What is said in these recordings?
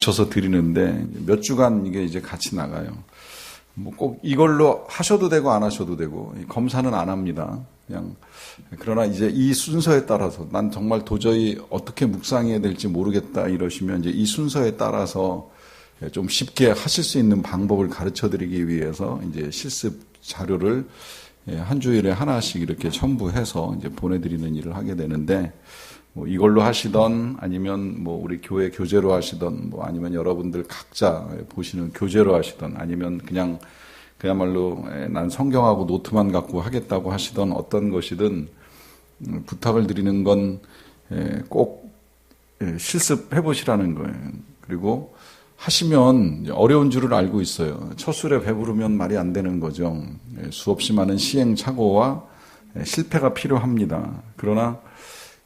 맞춰서 드리는데 몇 주간 이게 이제 같이 나가요. 뭐 꼭 이걸로 하셔도 되고 안 하셔도 되고 검사는 안 합니다. 그냥 그러나 이제 이 순서에 따라서 난 정말 도저히 어떻게 묵상해야 될지 모르겠다 이러시면 이제 이 순서에 따라서 좀 쉽게 하실 수 있는 방법을 가르쳐 드리기 위해서 이제 실습 자료를 한 주일에 하나씩 이렇게 첨부해서 이제 보내드리는 일을 하게 되는데, 뭐 이걸로 하시던 아니면 뭐 우리 교회 교재로 하시던 뭐 아니면 여러분들 각자 보시는 교재로 하시던 아니면 그야말로 난 성경하고 노트만 갖고 하겠다고 하시던 어떤 것이든 부탁을 드리는 건 꼭 실습해 보시라는 거예요. 그리고 하시면 어려운 줄을 알고 있어요. 첫 술에 배부르면 말이 안 되는 거죠. 수없이 많은 시행착오와 실패가 필요합니다. 그러나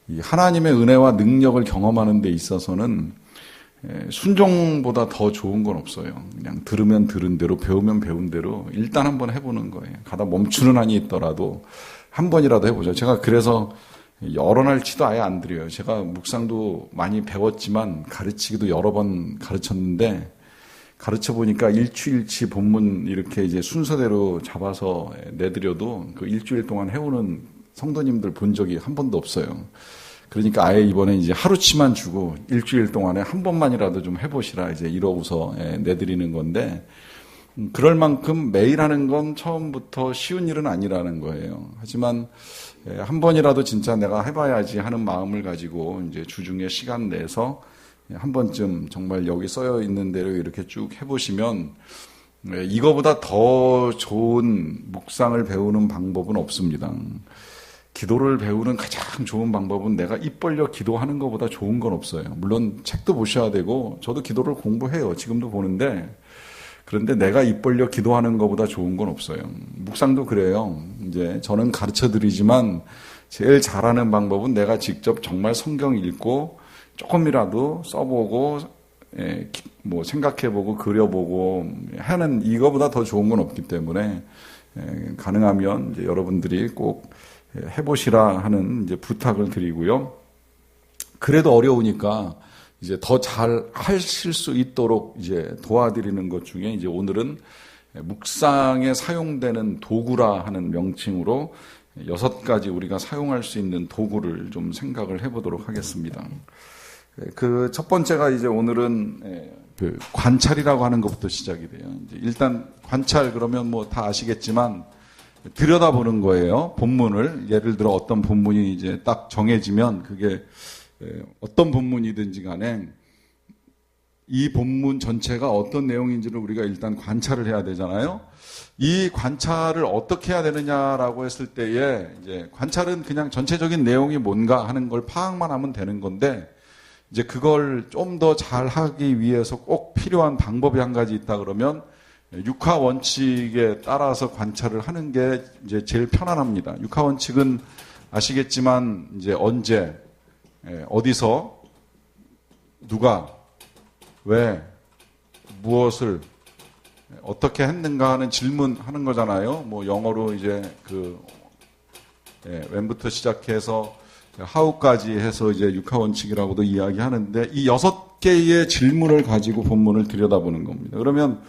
이 하나님의 은혜와 능력을 경험하는 데 있어서는 순종보다 더 좋은 건 없어요. 그냥 들으면 들은 대로, 배우면 배운 대로 일단 한번 해보는 거예요. 가다 멈추는 한이 있더라도 한 번이라도 해보죠. 제가 그래서 여러 날치도 아예 안 드려요. 제가 묵상도 많이 배웠지만 가르치기도 여러 번 가르쳤는데, 가르쳐 보니까 일주일치 본문 이렇게 이제 순서대로 잡아서 내드려도 그 일주일 동안 해오는 성도님들 본 적이 한 번도 없어요. 그러니까 아예 이번에 이제 하루치만 주고 일주일 동안에 한 번만이라도 좀 해보시라 이제 이러고서 내드리는 건데, 그럴 만큼 매일 하는 건 처음부터 쉬운 일은 아니라는 거예요. 하지만 한 번이라도 진짜 내가 해봐야지 하는 마음을 가지고 이제 주중에 시간 내서 한 번쯤 정말 여기 써여 있는 대로 이렇게 쭉 해보시면 이거보다 더 좋은 묵상을 배우는 방법은 없습니다. 기도를 배우는 가장 좋은 방법은 내가 입 벌려 기도하는 것보다 좋은 건 없어요. 물론 책도 보셔야 되고 저도 기도를 공부해요. 지금도 보는데, 그런데 내가 입 벌려 기도하는 것보다 좋은 건 없어요. 묵상도 그래요. 이제 저는 가르쳐 드리지만 제일 잘하는 방법은 내가 직접 정말 성경 읽고 조금이라도 써보고 뭐 생각해보고 그려보고 하는 이거보다 더 좋은 건 없기 때문에 가능하면 이제 여러분들이 꼭 해보시라 하는 이제 부탁을 드리고요. 그래도 어려우니까 이제 더 잘 하실 수 있도록 이제 도와드리는 것 중에 이제 오늘은 묵상에 사용되는 도구라 하는 명칭으로 6가지 우리가 사용할 수 있는 도구를 좀 생각을 해보도록 하겠습니다. 그 첫 번째가 이제 오늘은 그 관찰이라고 하는 것부터 시작이 돼요. 이제 일단 관찰 그러면 뭐 다 아시겠지만 들여다보는 거예요. 본문을 예를 들어 어떤 본문이 이제 딱 정해지면 그게 어떤 본문이든지 간에 이 본문 전체가 어떤 내용인지를 우리가 일단 관찰을 해야 되잖아요. 이 관찰을 어떻게 해야 되느냐라고 했을 때에 이제 관찰은 그냥 전체적인 내용이 뭔가 하는 걸 파악만 하면 되는 건데, 이제 그걸 좀 더 잘 하기 위해서 꼭 필요한 방법이 한 가지 있다 그러면 육하 원칙에 따라서 관찰을 하는 게 이제 제일 편안합니다. 육하 원칙은 아시겠지만 이제 언제, 어디서, 누가, 왜, 무엇을, 어떻게 했는가 하는 질문하는 거잖아요. 뭐 영어로 이제 when부터 시작해서 how까지 해서 이제 육하 원칙이라고도 이야기하는데, 이 6개의 질문을 가지고 본문을 들여다보는 겁니다. 그러면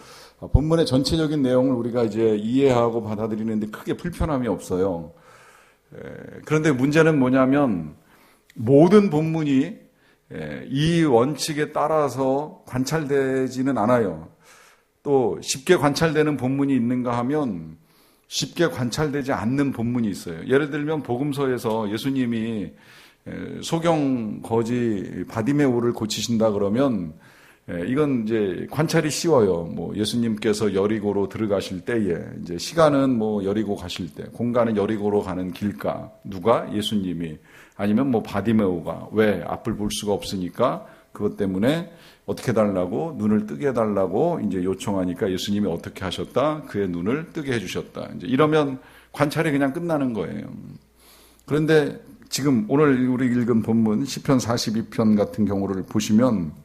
본문의 전체적인 내용을 우리가 이제 이해하고 받아들이는데 크게 불편함이 없어요. 그런데 문제는 뭐냐면 모든 본문이 이 원칙에 따라서 관찰되지는 않아요. 또 쉽게 관찰되는 본문이 있는가 하면 쉽게 관찰되지 않는 본문이 있어요. 예를 들면 복음서에서 예수님이 소경 거지 바디메오를 고치신다 그러면 이건 이제 관찰이 쉬워요. 뭐 예수님께서 여리고로 들어가실 때에 이제 시간은 뭐 여리고 가실 때, 공간은 여리고로 가는 길가, 누가? 예수님이, 아니면 뭐 바디메오가 왜 앞을 볼 수가 없으니까 그것 때문에 어떻게 해달라고, 눈을 뜨게 해달라고 이제 요청하니까 예수님이 어떻게 하셨다? 그의 눈을 뜨게 해주셨다. 이제 이러면 관찰이 그냥 끝나는 거예요. 그런데 지금 오늘 우리 읽은 본문 시편 42편 같은 경우를 보시면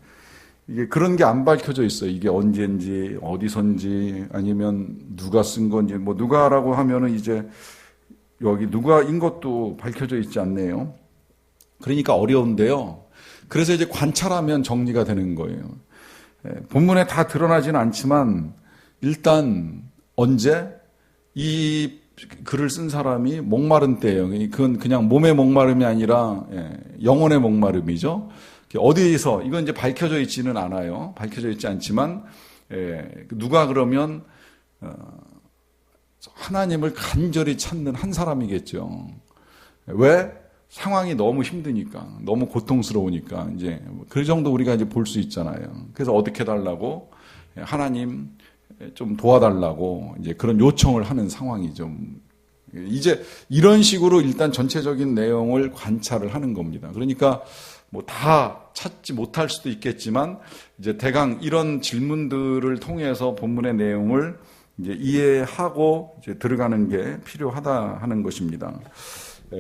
이게 그런 게 안 밝혀져 있어요. 이게 언제인지, 어디선지, 아니면 누가 쓴 건지, 뭐 누가라고 하면은 이제 여기 누가인 것도 밝혀져 있지 않네요. 그러니까 어려운데요. 그래서 이제 관찰하면 정리가 되는 거예요. 본문에 다 드러나지는 않지만 일단 언제 이 글을 쓴 사람이 목마른 때예요. 그건 그냥 몸의 목마름이 아니라 영혼의 목마름이죠. 어디에서 이건 이제 밝혀져 있지는 않아요. 밝혀져 있지 않지만 누가 그러면 하나님을 간절히 찾는 한 사람이겠죠. 왜? 상황이 너무 힘드니까, 너무 고통스러우니까 이제 그 정도 우리가 이제 볼 수 있잖아요. 그래서 어떻게 달라고 하나님 좀 도와달라고 이제 그런 요청을 하는 상황이죠. 이제 이런 식으로 일단 전체적인 내용을 관찰을 하는 겁니다. 그러니까 뭐 다 찾지 못할 수도 있겠지만 이제 대강 이런 질문들을 통해서 본문의 내용을 이제 이해하고 이제 들어가는 게 필요하다 하는 것입니다.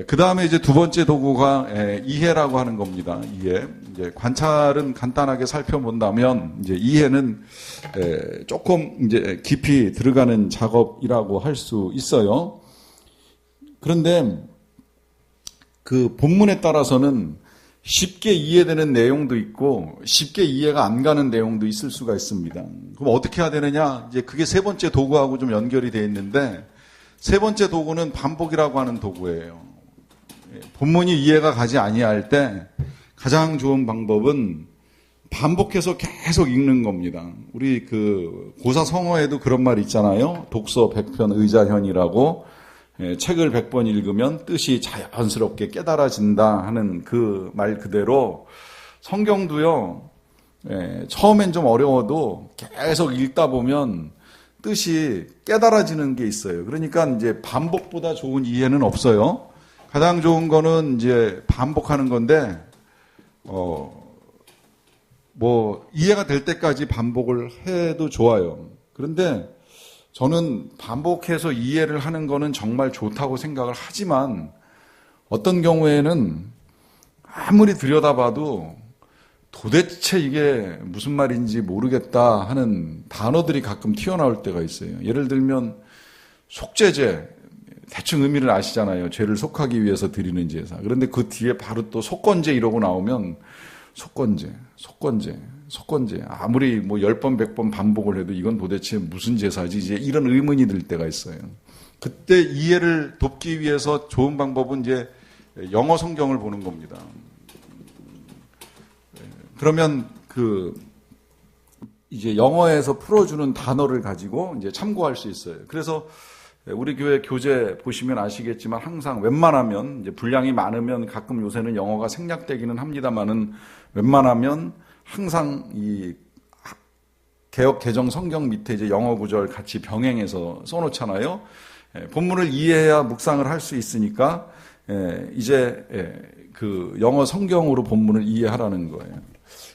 그 다음에 이제 두 번째 도구가 이해라고 하는 겁니다. 이해. 이제 관찰은 간단하게 살펴본다면 이제 이해는 조금 이제 깊이 들어가는 작업이라고 할 수 있어요. 그런데 그 본문에 따라서는 쉽게 이해되는 내용도 있고 쉽게 이해가 안 가는 내용도 있을 수가 있습니다. 그럼 어떻게 해야 되느냐? 이제 그게 세 번째 도구하고 좀 연결이 되어 있는데 세 번째 도구는 반복이라고 하는 도구예요. 본문이 이해가 가지 아니할 때 가장 좋은 방법은 반복해서 계속 읽는 겁니다. 우리 그 고사 성어에도 그런 말 있잖아요. 독서 100편 의자현이라고 책을 100번 읽으면 뜻이 자연스럽게 깨달아진다 하는 그 말 그대로 성경도요. 처음엔 좀 어려워도 계속 읽다 보면 뜻이 깨달아지는 게 있어요. 그러니까 이제 반복보다 좋은 이해는 없어요. 가장 좋은 거는 이제 반복하는 건데, 뭐, 이해가 될 때까지 반복을 해도 좋아요. 그런데 저는 반복해서 이해를 하는 거는 정말 좋다고 생각을 하지만 어떤 경우에는 아무리 들여다봐도 도대체 이게 무슨 말인지 모르겠다 하는 단어들이 가끔 튀어나올 때가 있어요. 예를 들면 속죄제. 대충 의미를 아시잖아요. 죄를 속하기 위해서 드리는 제사. 그런데 그 뒤에 바로 또 속건제 이러고 나오면 속건제. 아무리 뭐 10번, 100번 반복을 해도 이건 도대체 무슨 제사지? 이제 이런 의문이 들 때가 있어요. 그때 이해를 돕기 위해서 좋은 방법은 이제 영어 성경을 보는 겁니다. 그러면 이제 영어에서 풀어주는 단어를 가지고 이제 참고할 수 있어요. 그래서 우리 교회 교재 보시면 아시겠지만 항상 웬만하면 이제 분량이 많으면 가끔 요새는 영어가 생략되기는 합니다만은 웬만하면 항상 이 개역 개정 성경 밑에 이제 영어 구절 같이 병행해서 써놓잖아요. 본문을 이해해야 묵상을 할 수 있으니까 이제 그 영어 성경으로 본문을 이해하라는 거예요.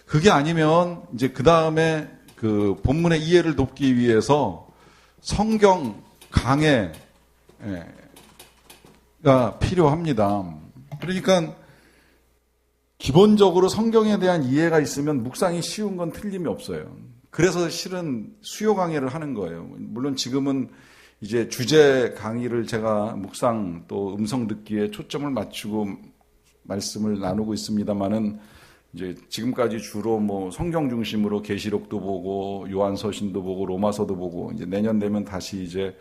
그게 아니면 이제 그 다음에 그 본문의 이해를 돕기 위해서 성경 강해가 필요합니다. 그러니까 기본적으로 성경에 대한 이해가 있으면 묵상이 쉬운 건 틀림이 없어요. 그래서 실은 수요 강의를 하는 거예요. 물론 지금은 이제 주제 강의를 제가 묵상 또 음성 듣기에 초점을 맞추고 말씀을 나누고 있습니다만은 이제 지금까지 주로 뭐 성경 중심으로 계시록도 보고 요한서신도 보고 로마서도 보고 이제 내년 되면 다시 이제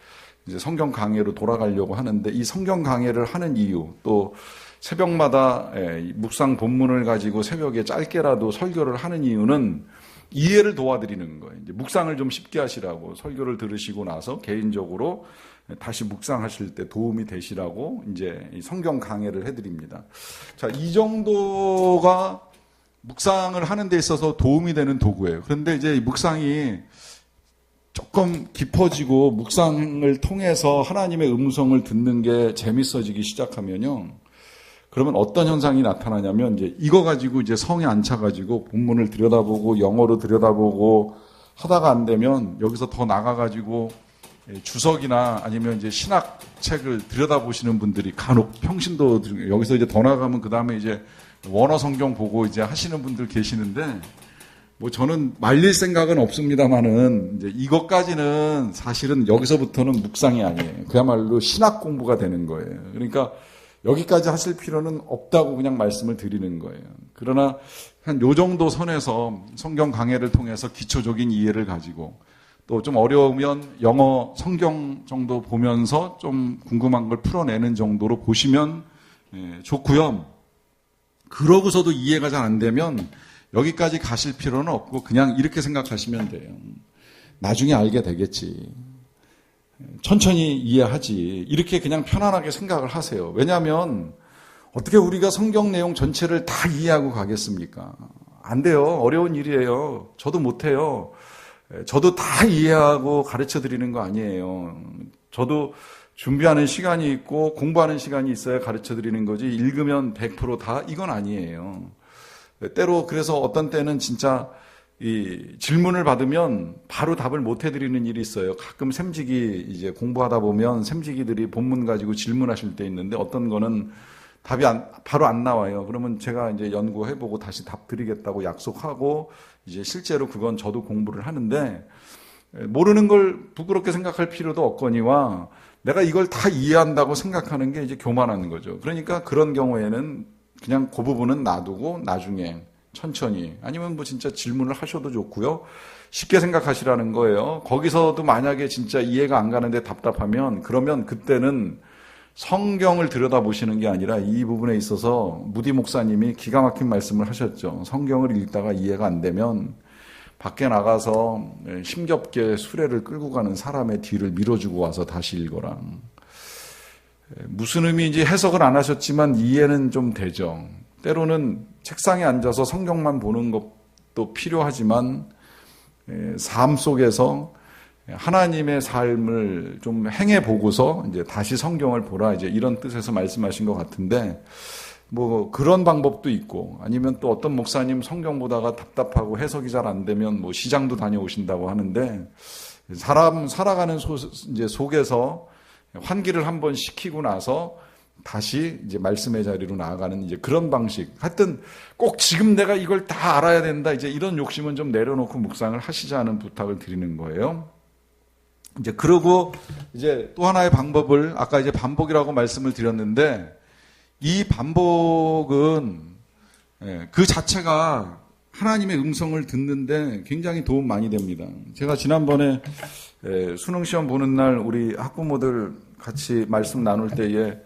성경 강해로 돌아가려고 하는데 이 성경 강해를 하는 이유 또 새벽마다 묵상 본문을 가지고 새벽에 짧게라도 설교를 하는 이유는 이해를 도와드리는 거예요. 이제 묵상을 좀 쉽게 하시라고 설교를 들으시고 나서 개인적으로 다시 묵상하실 때 도움이 되시라고 이제 성경 강해를 해드립니다. 자, 이 정도가 묵상을 하는 데 있어서 도움이 되는 도구예요. 그런데 이제 묵상이 조금 깊어지고 묵상을 통해서 하나님의 음성을 듣는 게 재밌어지기 시작하면요. 그러면 어떤 현상이 나타나냐면 이제 이거 가지고 이제 성에 안 차가지고 본문을 들여다보고 영어로 들여다보고 하다가 안 되면 여기서 더 나가가지고 주석이나 아니면 이제 신학책을 들여다보시는 분들이 간혹 평신도 여기서 이제 더 나가면 그 다음에 이제 원어 성경 보고 이제 하시는 분들 계시는데 뭐 저는 말릴 생각은 없습니다만은 이제 이것까지는 사실은 여기서부터는 묵상이 아니에요. 그야말로 신학 공부가 되는 거예요. 그러니까 여기까지 하실 필요는 없다고 그냥 말씀을 드리는 거예요. 그러나 한 요 정도 선에서 성경 강해를 통해서 기초적인 이해를 가지고 또 좀 어려우면 영어 성경 정도 보면서 좀 궁금한 걸 풀어내는 정도로 보시면 좋고요. 그러고서도 이해가 잘 안 되면 여기까지 가실 필요는 없고 그냥 이렇게 생각하시면 돼요. 나중에 알게 되겠지. 천천히 이해하지. 이렇게 그냥 편안하게 생각을 하세요. 왜냐하면 어떻게 우리가 성경 내용 전체를 다 이해하고 가겠습니까? 안 돼요. 어려운 일이에요. 저도 못해요. 저도 다 이해하고 가르쳐 드리는 거 아니에요. 저도 준비하는 시간이 있고 공부하는 시간이 있어야 가르쳐 드리는 거지 읽으면 100% 이건 아니에요. 때로 그래서 어떤 때는 진짜 이 질문을 받으면 바로 답을 못 해드리는 일이 있어요. 가끔 샘지기 이제 공부하다 보면 샘지기들이 본문 가지고 질문하실 때 있는데 어떤 거는 답이 바로 안 나와요. 그러면 제가 이제 연구해보고 다시 답 드리겠다고 약속하고 이제 실제로 그건 저도 공부를 하는데 모르는 걸 부끄럽게 생각할 필요도 없거니와 내가 이걸 다 이해한다고 생각하는 게 이제 교만한 거죠. 그러니까 그런 경우에는 그냥 그 부분은 놔두고 나중에 천천히 아니면 뭐 진짜 질문을 하셔도 좋고요. 쉽게 생각하시라는 거예요. 거기서도 만약에 진짜 이해가 안 가는데 답답하면 그러면 그때는 성경을 들여다보시는 게 아니라 이 부분에 있어서 무디 목사님이 기가 막힌 말씀을 하셨죠. 성경을 읽다가 이해가 안 되면 밖에 나가서 힘겹게 수레를 끌고 가는 사람의 뒤를 밀어주고 와서 다시 읽어라. 무슨 의미인지 해석을 안 하셨지만 이해는 좀 되죠. 때로는 책상에 앉아서 성경만 보는 것도 필요하지만 삶 속에서 하나님의 삶을 좀 행해 보고서 이제 다시 성경을 보라 이제 이런 뜻에서 말씀하신 것 같은데 뭐 그런 방법도 있고 아니면 또 어떤 목사님 성경 보다가 답답하고 해석이 잘 안 되면 뭐 시장도 다녀오신다고 하는데 사람 살아가는 이제 속에서 환기를 한번 시키고 나서 다시 이제 말씀의 자리로 나아가는 이제 그런 방식. 하여튼 꼭 지금 내가 이걸 다 알아야 된다. 이제 이런 욕심은 좀 내려놓고 묵상을 하시자는 부탁을 드리는 거예요. 이제 그러고 이제 또 하나의 방법을 아까 이제 반복이라고 말씀을 드렸는데 이 반복은 그 자체가 하나님의 음성을 듣는데 굉장히 도움 많이 됩니다. 제가 지난번에 수능 시험 보는 날 우리 학부모들 같이 말씀 나눌 때에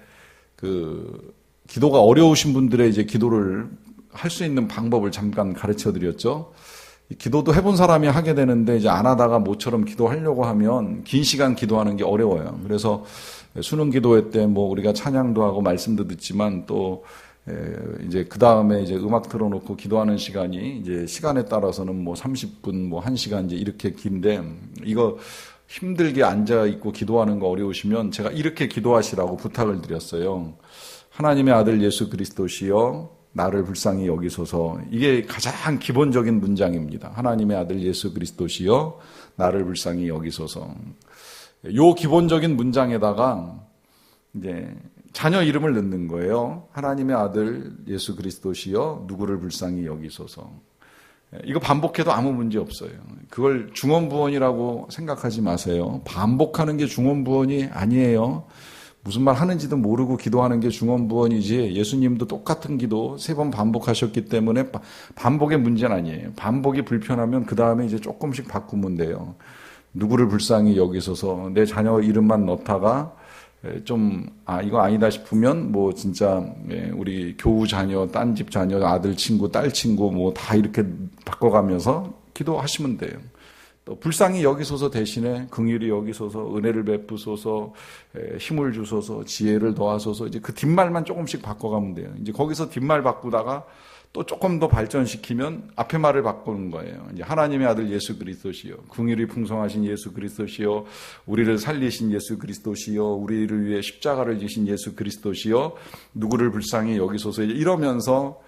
그 기도가 어려우신 분들의 이제 기도를 할 수 있는 방법을 잠깐 가르쳐 드렸죠. 기도도 해본 사람이 하게 되는데 이제 안 하다가 모처럼 기도하려고 하면 긴 시간 기도하는 게 어려워요. 그래서 수능 기도회 때 뭐 우리가 찬양도 하고 말씀도 듣지만 또 이제 그 다음에 이제 음악 틀어놓고 기도하는 시간이 이제 시간에 따라서는 뭐 30분 뭐 1시간 이제 이렇게 긴데 이거 힘들게 앉아 있고 기도하는 거 어려우시면 제가 이렇게 기도하시라고 부탁을 드렸어요. 하나님의 아들 예수 그리스도시여 나를 불쌍히 여기소서. 이게 가장 기본적인 문장입니다. 하나님의 아들 예수 그리스도시여 나를 불쌍히 여기소서. 요 기본적인 문장에다가 이제 자녀 이름을 넣는 거예요. 하나님의 아들 예수 그리스도시여 누구를 불쌍히 여기소서. 이거 반복해도 아무 문제 없어요. 그걸 중언부언이라고 생각하지 마세요. 반복하는 게 중언부언이 아니에요. 무슨 말 하는지도 모르고 기도하는 게 중언부언이지 예수님도 똑같은 기도 3번 반복하셨기 때문에 반복의 문제는 아니에요. 반복이 불편하면 그 다음에 이제 조금씩 바꾸면 돼요. 누구를 불쌍히 여기소서 내 자녀 이름만 넣다가 좀 이거 아니다 싶으면 뭐 진짜 우리 교우 자녀, 딴집 자녀, 아들 친구, 딸 친구 뭐 다 이렇게 바꿔가면서 기도하시면 돼요. 또 불쌍히 여기소서 대신에 긍휼히 여기소서, 은혜를 베푸소서, 힘을 주소서, 지혜를 더하소서 이제 그 뒷말만 조금씩 바꿔가면 돼요. 이제 거기서 뒷말 바꾸다가 또 조금 더 발전시키면 앞에 말을 바꾸는 거예요. 이제 하나님의 아들 예수 그리스도시여, 긍휼이 풍성하신 예수 그리스도시여, 우리를 살리신 예수 그리스도시여, 우리를 위해 십자가를 지신 예수 그리스도시여, 누구를 불쌍히 여기소서 이러면서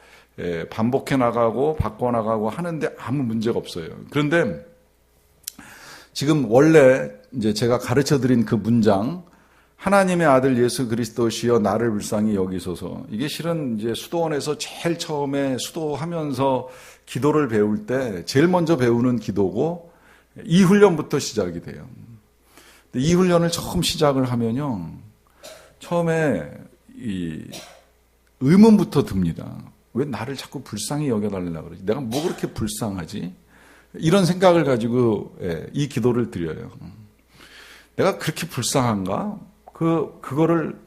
반복해 나가고 바꿔 나가고 하는데 아무 문제가 없어요. 그런데 지금 원래 이제 제가 가르쳐 드린 그 문장 하나님의 아들 예수 그리스도시여 나를 불쌍히 여기소서. 이게 실은 이제 수도원에서 제일 처음에 수도하면서 기도를 배울 때 제일 먼저 배우는 기도고 이 훈련부터 시작이 돼요. 이 훈련을 처음 시작을 하면요. 처음에 이 의문부터 듭니다. 왜 나를 자꾸 불쌍히 여겨달라고 그러지? 내가 뭐 그렇게 불쌍하지? 이런 생각을 가지고 이 기도를 드려요. 내가 그렇게 불쌍한가? 그거를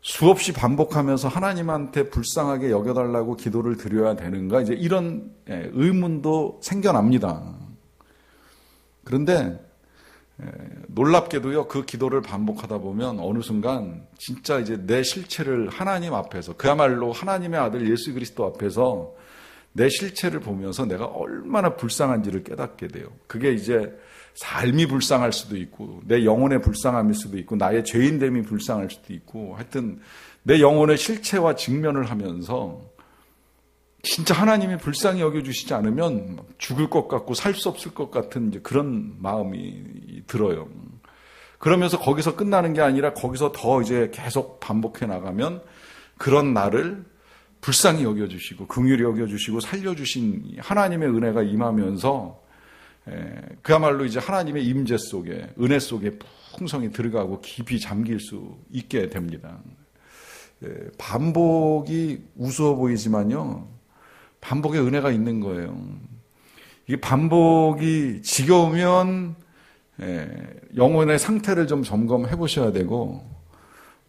수없이 반복하면서 하나님한테 불쌍하게 여겨달라고 기도를 드려야 되는가? 이제 이런 의문도 생겨납니다. 그런데 놀랍게도요, 그 기도를 반복하다 보면 어느 순간 진짜 이제 내 실체를 하나님 앞에서, 그야말로 하나님의 아들 예수 그리스도 앞에서 내 실체를 보면서 내가 얼마나 불쌍한지를 깨닫게 돼요. 그게 이제 삶이 불쌍할 수도 있고, 내 영혼의 불쌍함일 수도 있고, 나의 죄인됨이 불쌍할 수도 있고, 하여튼 내 영혼의 실체와 직면을 하면서 진짜 하나님이 불쌍히 여겨주시지 않으면 죽을 것 같고 살 수 없을 것 같은 이제 그런 마음이 들어요. 그러면서 거기서 끝나는 게 아니라 거기서 더 이제 계속 반복해 나가면 그런 나를 불쌍히 여겨주시고 긍휼히 여겨주시고 살려주신 하나님의 은혜가 임하면서 그야말로 이제 하나님의 임재 속에, 은혜 속에 풍성히 들어가고 깊이 잠길 수 있게 됩니다. 반복이 우스워 보이지만요, 반복의 은혜가 있는 거예요. 이 반복이 지겨우면 영혼의 상태를 좀 점검해 보셔야 되고,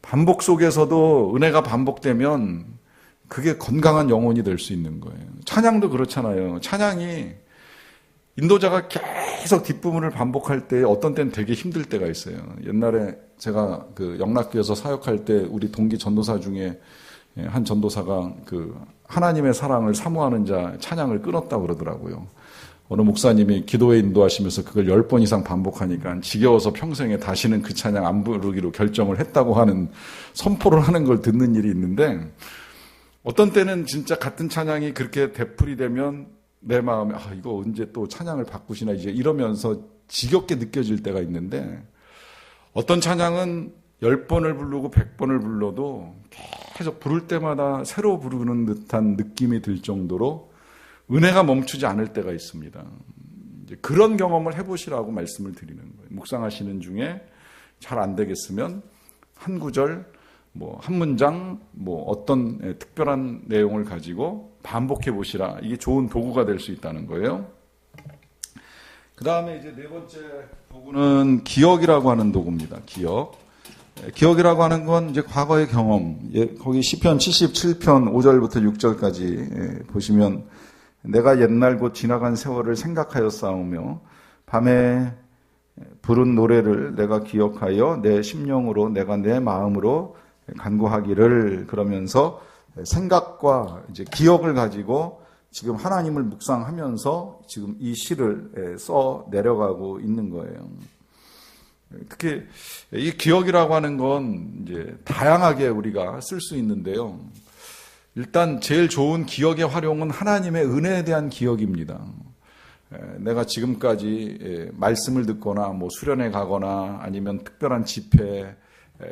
반복 속에서도 은혜가 반복되면 그게 건강한 영혼이 될 수 있는 거예요. 찬양도 그렇잖아요. 찬양이 인도자가 계속 뒷부분을 반복할 때 어떤 때는 되게 힘들 때가 있어요. 옛날에 제가 그 영락교에서 사역할 때 우리 동기 전도사 중에 한 전도사가 그 하나님의 사랑을 사모하는 자 찬양을 끊었다고 그러더라고요. 어느 목사님이 기도에 인도하시면서 그걸 10번 이상 반복하니까 지겨워서 평생에 다시는 그 찬양 안 부르기로 결정을 했다고 하는 선포를 하는 걸 듣는 일이 있는데, 어떤 때는 진짜 같은 찬양이 그렇게 되풀이 되면 내 마음에 이거 언제 또 찬양을 바꾸시나 이제 이러면서 지겹게 느껴질 때가 있는데, 어떤 찬양은 10번을 부르고 100번을 불러도 계속 부를 때마다 새로 부르는 듯한 느낌이 들 정도로 은혜가 멈추지 않을 때가 있습니다. 이제 그런 경험을 해보시라고 말씀을 드리는 거예요. 묵상하시는 중에 잘 안 되겠으면 한 구절, 한 문장, 어떤 특별한 내용을 가지고 반복해 보시라. 이게 좋은 도구가 될 수 있다는 거예요. 그 다음에 이제 네 번째 도구는 기억이라고 하는 도구입니다. 기억이라고 하는 건 이제 과거의 경험. 거기 시편 77편 5절부터 6절까지 보시면, 내가 옛날 곧 지나간 세월을 생각하여 싸우며 밤에 부른 노래를 내가 기억하여 내 심령으로 내가 내 마음으로 간구하기를, 그러면서 생각과 이제 기억을 가지고 지금 하나님을 묵상하면서 지금 이 시를 써 내려가고 있는 거예요. 특히 이 기억이라고 하는 건 이제 다양하게 우리가 쓸 수 있는데요. 일단 제일 좋은 기억의 활용은 하나님의 은혜에 대한 기억입니다. 내가 지금까지 말씀을 듣거나 수련회 가거나 아니면 특별한 집회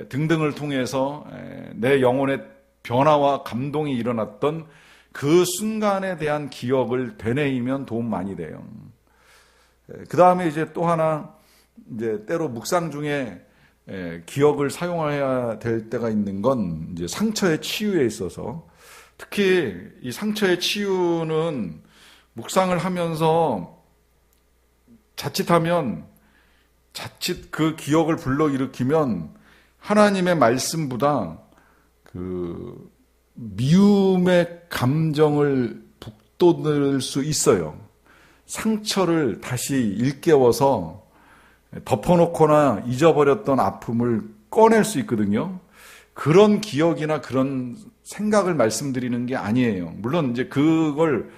등등을 통해서 내 영혼의 변화와 감동이 일어났던 그 순간에 대한 기억을 되뇌이면 도움 많이 돼요. 그 다음에 이제 또 하나, 이제 때로 묵상 중에 기억을 사용해야 될 때가 있는 건 이제 상처의 치유에 있어서, 특히 이 상처의 치유는 묵상을 하면서 자칫 그 기억을 불러일으키면 하나님의 말씀보다 그 미움의 감정을 북돋을 수 있어요. 상처를 다시 일깨워서 덮어놓거나 잊어버렸던 아픔을 꺼낼 수 있거든요. 그런 기억이나 그런 생각을 말씀드리는 게 아니에요. 물론 이제 그걸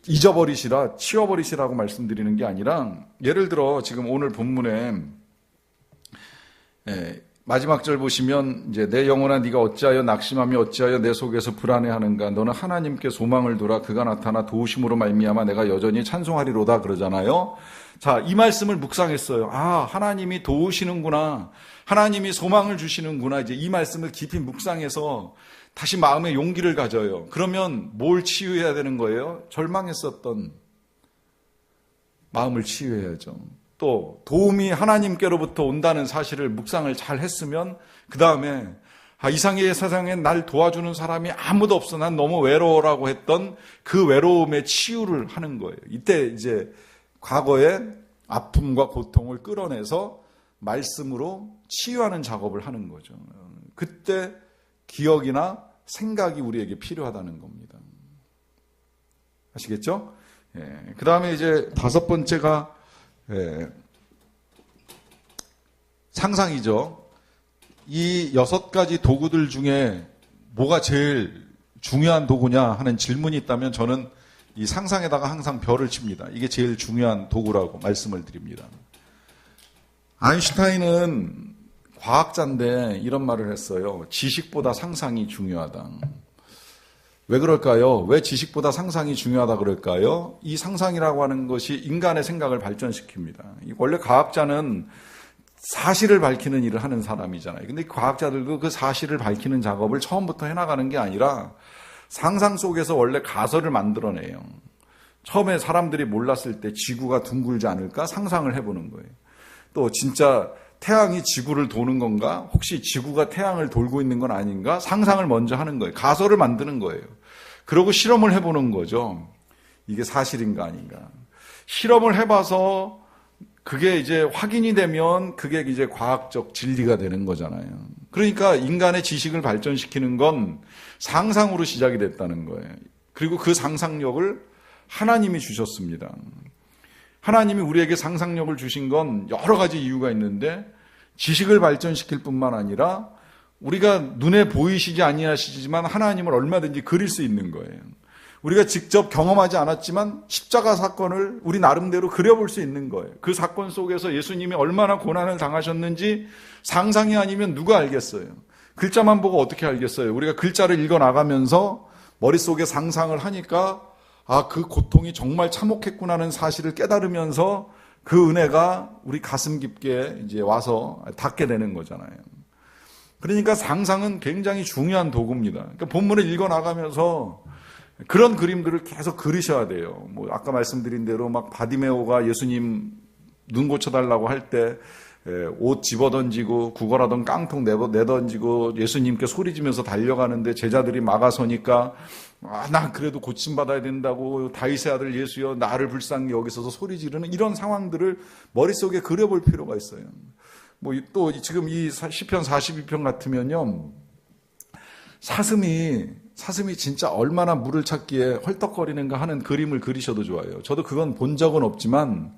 잊어버리시라, 치워버리시라고 말씀드리는 게 아니라, 예를 들어 지금 오늘 본문에 마지막 절 보시면 이제 내 영혼아 네가 어찌하여 낙심하며 어찌하여 내 속에서 불안해하는가, 너는 하나님께 소망을 두라. 그가 나타나 도우심으로 말미암아 내가 여전히 찬송하리로다 그러잖아요. 자, 이 말씀을 묵상했어요. 하나님이 도우시는구나, 하나님이 소망을 주시는구나. 이제 이 말씀을 깊이 묵상해서 다시 마음의 용기를 가져요. 그러면 뭘 치유해야 되는 거예요? 절망했었던 마음을 치유해야죠. 또 도움이 하나님께로부터 온다는 사실을 묵상을 잘 했으면 그 다음에 이상의 세상에 날 도와주는 사람이 아무도 없어. 난 너무 외로워라고 했던 그 외로움의 치유를 하는 거예요. 이때 이제 과거의 아픔과 고통을 끌어내서 말씀으로 치유하는 작업을 하는 거죠. 그때 기억이나 생각이 우리에게 필요하다는 겁니다. 아시겠죠? 그 다음에 이제 5번째가 상상이죠. 이 6가지 도구들 중에 뭐가 제일 중요한 도구냐 하는 질문이 있다면 저는 이 상상에다가 항상 별을 칩니다. 이게 제일 중요한 도구라고 말씀을 드립니다. 아인슈타인은 과학자인데 이런 말을 했어요. 지식보다 상상이 중요하다. 왜 그럴까요? 왜 지식보다 상상이 중요하다 그럴까요? 이 상상이라고 하는 것이 인간의 생각을 발전시킵니다. 원래 과학자는 사실을 밝히는 일을 하는 사람이잖아요. 근데 과학자들도 그 사실을 밝히는 작업을 처음부터 해나가는 게 아니라 상상 속에서 원래 가설을 만들어내요. 처음에 사람들이 몰랐을 때 지구가 둥글지 않을까 상상을 해보는 거예요. 또 진짜 태양이 지구를 도는 건가? 혹시 지구가 태양을 돌고 있는 건 아닌가? 상상을 먼저 하는 거예요. 가설을 만드는 거예요. 그리고 실험을 해보는 거죠. 이게 사실인가 아닌가. 실험을 해봐서 그게 이제 확인이 되면 그게 이제 과학적 진리가 되는 거잖아요. 그러니까 인간의 지식을 발전시키는 건 상상으로 시작이 됐다는 거예요. 그리고 그 상상력을 하나님이 주셨습니다. 하나님이 우리에게 상상력을 주신 건 여러 가지 이유가 있는데 지식을 발전시킬 뿐만 아니라 우리가 눈에 보이시지 아니하시지만 하나님을 얼마든지 그릴 수 있는 거예요. 우리가 직접 경험하지 않았지만 십자가 사건을 우리 나름대로 그려볼 수 있는 거예요. 그 사건 속에서 예수님이 얼마나 고난을 당하셨는지 상상이 아니면 누가 알겠어요? 글자만 보고 어떻게 알겠어요? 우리가 글자를 읽어나가면서 머릿속에 상상을 하니까 그 고통이 정말 참혹했구나는 사실을 깨달으면서 그 은혜가 우리 가슴 깊게 이제 와서 닿게 되는 거잖아요. 그러니까 상상은 굉장히 중요한 도구입니다. 그러니까 본문을 읽어나가면서 그런 그림들을 계속 그리셔야 돼요. 아까 말씀드린 대로 막 바디메오가 예수님 눈 고쳐달라고 할 때 옷 집어던지고 구걸하던 깡통 내던지고 예수님께 소리지면서 달려가는데 제자들이 막아서니까 나 그래도 고침받아야 된다고 다윗의 아들 예수여 나를 불쌍히 여기서서 소리 지르는 이런 상황들을 머릿속에 그려볼 필요가 있어요. 또 지금 이 시편 42편 같으면요. 사슴이 진짜 얼마나 물을 찾기에 헐떡거리는가 하는 그림을 그리셔도 좋아요. 저도 그건 본 적은 없지만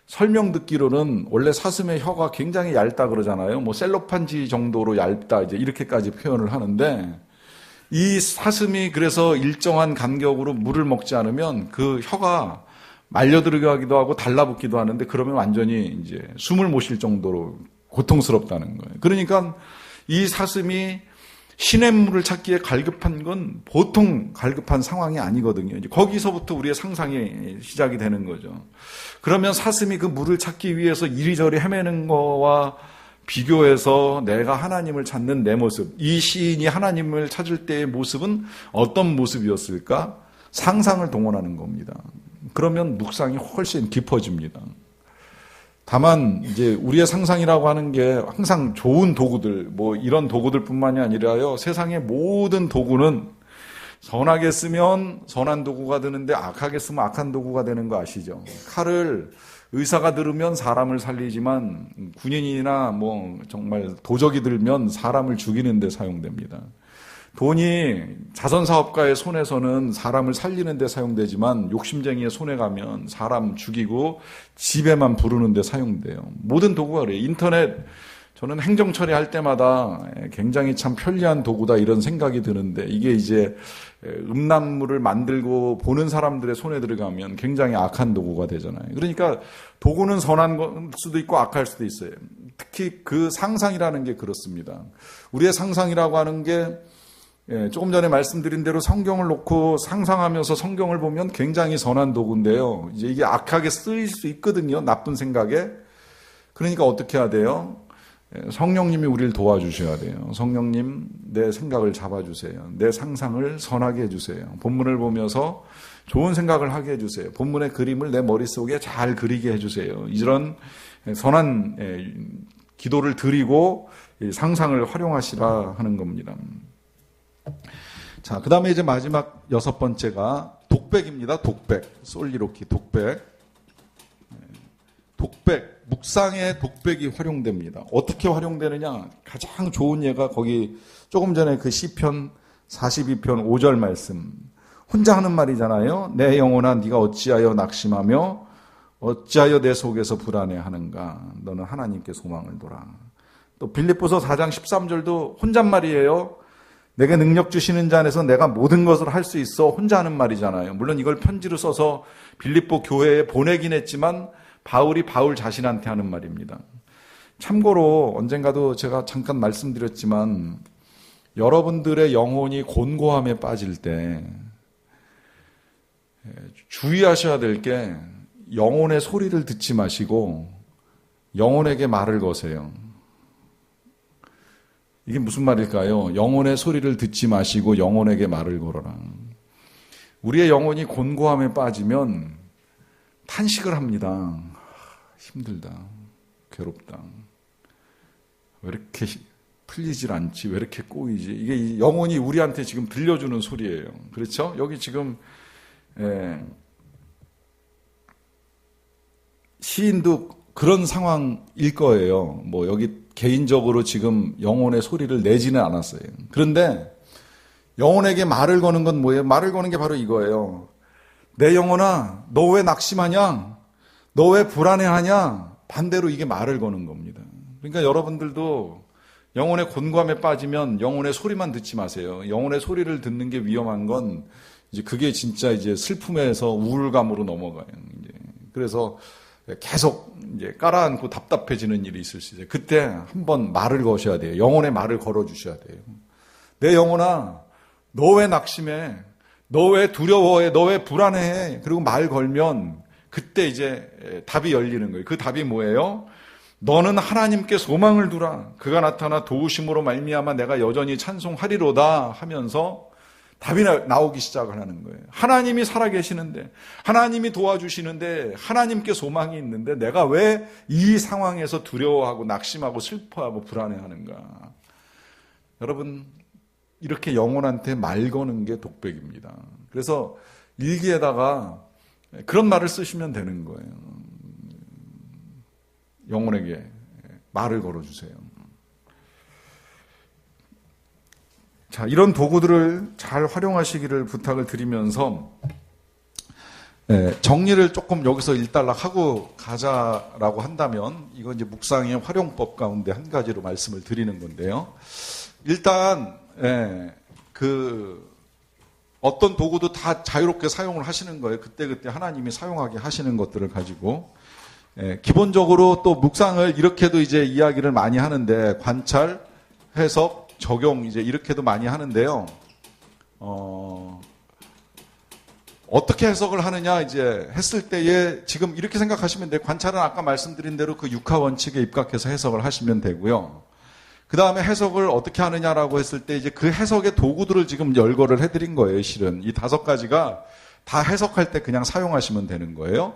설명 듣기로는 원래 사슴의 혀가 굉장히 얇다 그러잖아요. 셀로판지 정도로 얇다 이제 이렇게까지 표현을 하는데 이 사슴이 그래서 일정한 간격으로 물을 먹지 않으면 그 혀가 말려들어가기도 하고 달라붙기도 하는데 그러면 완전히 이제 숨을 못 쉴 정도로 고통스럽다는 거예요. 그러니까 이 사슴이 시냇물을 찾기에 갈급한 건 보통 갈급한 상황이 아니거든요. 이제 거기서부터 우리의 상상이 시작이 되는 거죠. 그러면 사슴이 그 물을 찾기 위해서 이리저리 헤매는 거와 비교해서 내가 하나님을 찾는 내 모습, 이 시인이 하나님을 찾을 때의 모습은 어떤 모습이었을까? 상상을 동원하는 겁니다. 그러면 묵상이 훨씬 깊어집니다. 다만 이제 우리의 상상이라고 하는 게 항상 좋은 도구들 이런 도구들뿐만이 아니라요. 세상의 모든 도구는 선하게 쓰면 선한 도구가 되는데 악하게 쓰면 악한 도구가 되는 거 아시죠? 칼을 의사가 들으면 사람을 살리지만 군인이나 정말 도적이 들면 사람을 죽이는 데 사용됩니다. 돈이 자선사업가의 손에서는 사람을 살리는 데 사용되지만 욕심쟁이의 손에 가면 사람 죽이고 집에만 부르는 데 사용돼요. 모든 도구가 그래요. 인터넷 저는 행정 처리할 때마다 굉장히 참 편리한 도구다 이런 생각이 드는데 이게 이제 음란물을 만들고 보는 사람들의 손에 들어가면 굉장히 악한 도구가 되잖아요. 그러니까 도구는 선한 수도 있고 악할 수도 있어요. 특히 그 상상이라는 게 그렇습니다. 우리의 상상이라고 하는 게 조금 전에 말씀드린 대로 성경을 놓고 상상하면서 성경을 보면 굉장히 선한 도구인데요. 이제 이게 악하게 쓰일 수 있거든요. 나쁜 생각에. 그러니까 어떻게 해야 돼요? 성령님이 우리를 도와주셔야 돼요. 성령님, 내 생각을 잡아주세요. 내 상상을 선하게 해주세요. 본문을 보면서 좋은 생각을 하게 해주세요. 본문의 그림을 내 머릿속에 잘 그리게 해주세요. 이런 선한 기도를 드리고 상상을 활용하시라 하는 겁니다. 자, 그 다음에 이제 마지막 6번째가 독백입니다. 독백. 솔리로키 독백. 독백, 묵상의 독백이 활용됩니다. 어떻게 활용되느냐? 가장 좋은 예가 거기 조금 전에 그 시편 42편 5절 말씀. 혼자 하는 말이잖아요. 내 영혼아 네가 어찌하여 낙심하며 어찌하여 내 속에서 불안해하는가. 너는 하나님께 소망을 둬라. 또 빌립보서 4장 13절도 혼잣말이에요. 내게 능력 주시는 자 안에서 내가 모든 것을 할 수 있어. 혼자 하는 말이잖아요. 물론 이걸 편지로 써서 빌립보 교회에 보내긴 했지만 바울이 바울 자신한테 하는 말입니다. 참고로 언젠가도 제가 잠깐 말씀드렸지만 여러분들의 영혼이 곤고함에 빠질 때 주의하셔야 될 게 영혼의 소리를 듣지 마시고 영혼에게 말을 거세요. 이게 무슨 말일까요? 영혼의 소리를 듣지 마시고 영혼에게 말을 걸어라. 우리의 영혼이 곤고함에 빠지면 탄식을 합니다. 힘들다. 괴롭다. 왜 이렇게 풀리질 않지? 왜 이렇게 꼬이지? 이게 영혼이 우리한테 지금 들려주는 소리예요. 그렇죠? 여기 지금 시인도 그런 상황일 거예요. 뭐 여기 개인적으로 지금 영혼의 소리를 내지는 않았어요. 그런데 영혼에게 말을 거는 건 뭐예요? 말을 거는 게 바로 이거예요. 내 영혼아, 너 왜 낙심하냐? 너 왜 불안해하냐? 반대로 이게 말을 거는 겁니다. 그러니까 여러분들도 영혼의 곤고함에 빠지면 영혼의 소리만 듣지 마세요. 영혼의 소리를 듣는 게 위험한 건 이제 그게 진짜 이제 슬픔에서 우울감으로 넘어가요. 이제 그래서 계속 이제 깔아앉고 답답해지는 일이 있을 수 있어요. 그때 한번 말을 거셔야 돼요. 영혼의 말을 걸어 주셔야 돼요. 내 영혼아, 너 왜 낙심해? 너 왜 두려워해? 너 왜 불안해해? 그리고 말 걸면 그때 이제 답이 열리는 거예요. 그 답이 뭐예요? 너는 하나님께 소망을 두라. 그가 나타나 도우심으로 말미암아 내가 여전히 찬송하리로다 하면서 답이 나오기 시작을 하는 거예요. 하나님이 살아계시는데, 하나님이 도와주시는데, 하나님께 소망이 있는데 내가 왜 이 상황에서 두려워하고 낙심하고 슬퍼하고 불안해하는가? 여러분, 이렇게 영혼한테 말 거는 게 독백입니다. 그래서 일기에다가 그런 말을 쓰시면 되는 거예요. 영혼에게 말을 걸어주세요. 자, 이런 도구들을 잘 활용하시기를 부탁을 드리면서 정리를 조금 여기서 일단락 하고 가자라고 한다면 이건 이제 묵상의 활용법 가운데 한 가지로 말씀을 드리는 건데요. 일단 어떤 도구도 다 자유롭게 사용을 하시는 거예요. 그때그때 하나님이 사용하게 하시는 것들을 가지고 기본적으로 또 묵상을 이렇게도 이제 이야기를 많이 하는데 관찰, 해석, 적용 이제 이렇게도 많이 하는데요. 어떻게 해석을 하느냐 이제 했을 때에 지금 이렇게 생각하시면 돼요. 관찰은 아까 말씀드린 대로 그 육하 원칙에 입각해서 해석을 하시면 되고요. 그 다음에 해석을 어떻게 하느냐라고 했을 때 이제 그 해석의 도구들을 지금 열거를 해드린 거예요. 실은 이 5가지가 다 해석할 때 그냥 사용하시면 되는 거예요.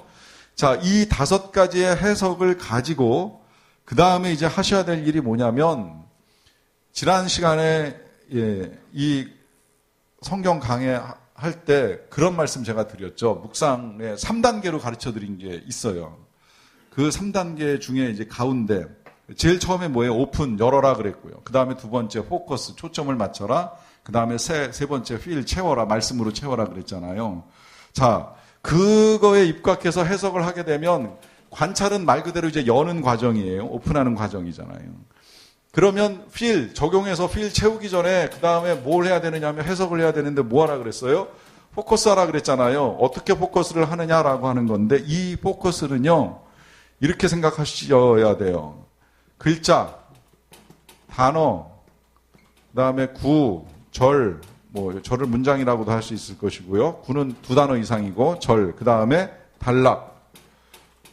자, 이 5가지의 해석을 가지고 그 다음에 이제 하셔야 될 일이 뭐냐면 지난 시간에 이 성경 강해할 때 그런 말씀 제가 드렸죠. 묵상의 3단계로 가르쳐 드린 게 있어요. 그 3단계 중에 이제 가운데 제일 처음에 뭐예요? 오픈, 열어라 그랬고요. 그 다음에 2번째 포커스, 초점을 맞춰라. 그 다음에 세 번째 필, 채워라. 말씀으로 채워라 그랬잖아요. 자, 그거에 입각해서 해석을 하게 되면 관찰은 말 그대로 이제 여는 과정이에요. 오픈하는 과정이잖아요. 그러면 필, 적용해서 필 채우기 전에 그 다음에 뭘 해야 되느냐 하면 해석을 해야 되는데 뭐 하라 그랬어요? 포커스 하라 그랬잖아요. 어떻게 포커스를 하느냐라고 하는 건데 이 포커스는요. 이렇게 생각하셔야 돼요. 글자, 단어, 그 다음에 구, 절, 뭐 절을 문장이라고도 할 수 있을 것이고요. 구는 2단어 이상이고 절, 그 다음에 단락.